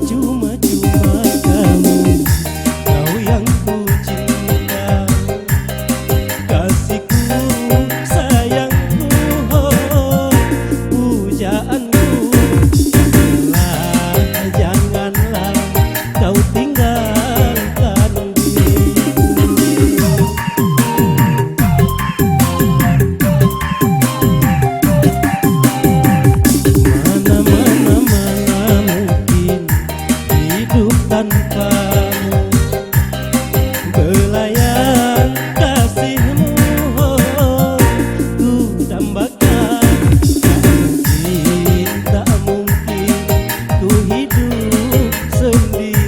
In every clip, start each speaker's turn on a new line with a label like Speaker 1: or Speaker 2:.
Speaker 1: cuma kamu, kau yang ku cinta, kasihku, sayangku, oh, pujaanku. Janganlah kau tinggalkan diriku. Mana mungkin hidup tanpamu, belayan kasihmu, oh, ku dambakan. Tak mungkin ku hidup sendirian.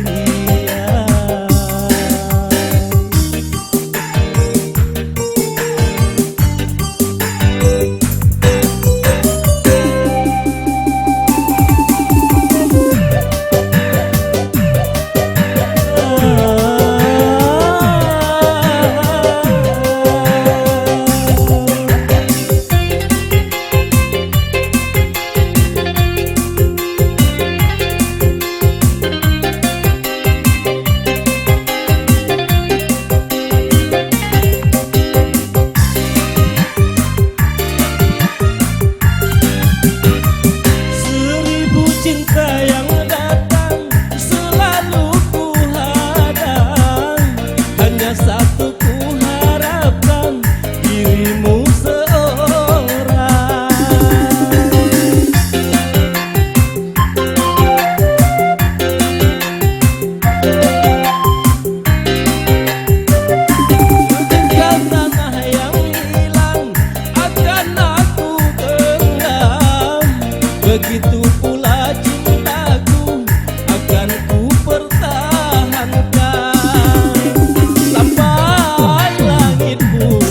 Speaker 1: Cinta yang datang selalu ku hadang, hanya satu ku harapkan, dirimu seorang. Tinggal tanah yang hilang akan aku genggam, begitu pula cintaku akan ku pertahankan sampai langit pun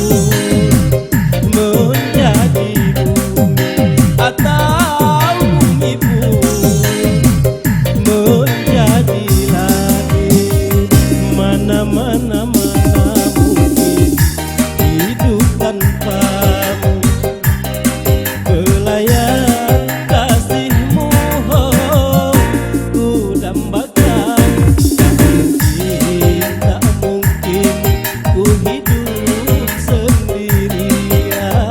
Speaker 1: menjadi bumi atau bumi pun menjadi langit. Mana mungkin hidup tanpamu, belayan kasihmu, oh, ku dambakan. Tak mungkin ku hidup sendirian.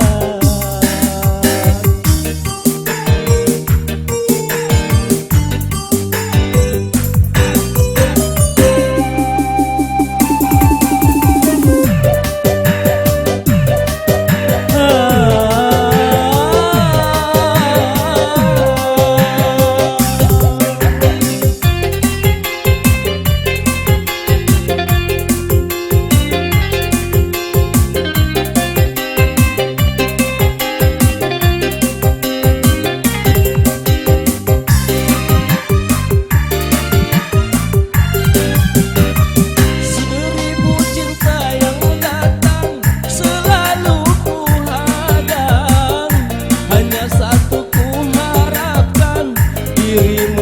Speaker 1: Seribu cinta yang datang selalu ku hadang, hanya satu ku harapkan, dirimu